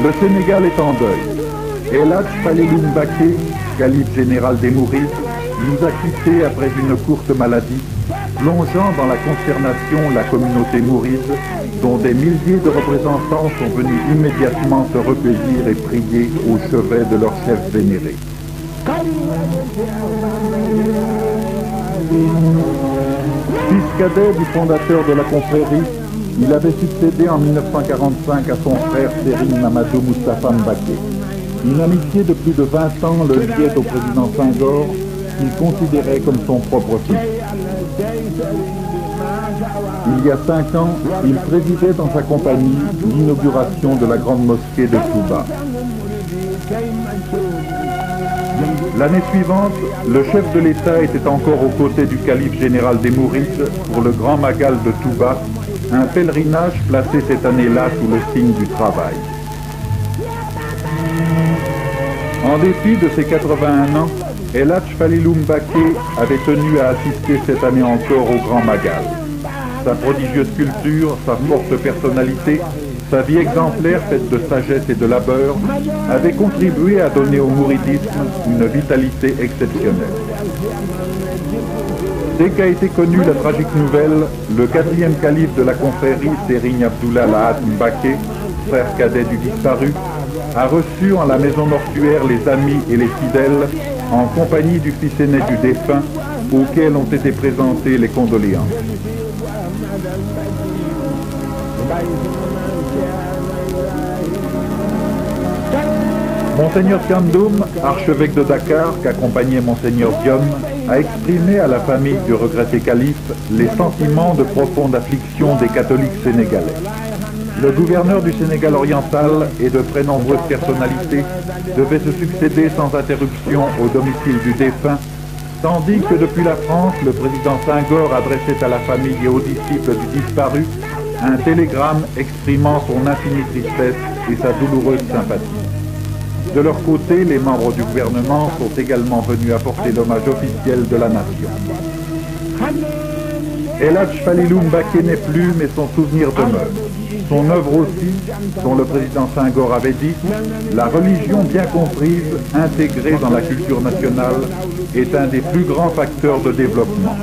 Le Sénégal est en deuil. El Hadj Falilou Mbacké, calife général des Mourides, nous a quittés après une courte maladie, plongeant dans la consternation la communauté mouride, dont des milliers de représentants sont venus immédiatement se recueillir et prier au chevet de leur chef vénéré. Fils cadet du fondateur de la confrérie, il avait succédé en 1945 à son frère Serigne Mamadou Moustapha Mbacké. Une amitié de plus de 20 ans le liait au président Senghor, qu'il considérait comme son propre fils. Il y a 5 ans, il présidait dans sa compagnie l'inauguration de la grande mosquée de Touba. L'année suivante, le chef de l'État était encore aux côtés du calife général des Mourides pour le grand Magal de Touba, un pèlerinage placé cette année-là sous le signe du travail. En dépit de ses 81 ans, El Hadj Falilou Mbacké avait tenu à assister cette année encore au Grand Magal. Sa prodigieuse culture, sa forte personnalité, sa vie exemplaire faite de sagesse et de labeur avaient contribué à donner au mouridisme une vitalité exceptionnelle. Dès qu'a été connue la tragique nouvelle, le 4e calife de la confrérie, Serigne Abdoullah Lahat Mbacké, frère cadet du disparu, a reçu en la maison mortuaire les amis et les fidèles en compagnie du fils aîné du défunt, auquel ont été présentées les condoléances. Monseigneur Thiandoum, archevêque de Dakar, qu'accompagnait Monseigneur Diom, a exprimé à la famille du regretté calife les sentiments de profonde affliction des catholiques sénégalais. Le gouverneur du Sénégal oriental et de très nombreuses personnalités devaient se succéder sans interruption au domicile du défunt, tandis que depuis la France, le président Senghor adressait à la famille et aux disciples du disparu un télégramme exprimant son infinie tristesse et sa douloureuse sympathie. De leur côté, les membres du gouvernement sont également venus apporter l'hommage officiel de la nation. El Hadj Falilou Mbacké n'est plus, mais son souvenir demeure. Son œuvre aussi, dont le président Senghor avait dit « La religion bien comprise, intégrée dans la culture nationale, est un des plus grands facteurs de développement ».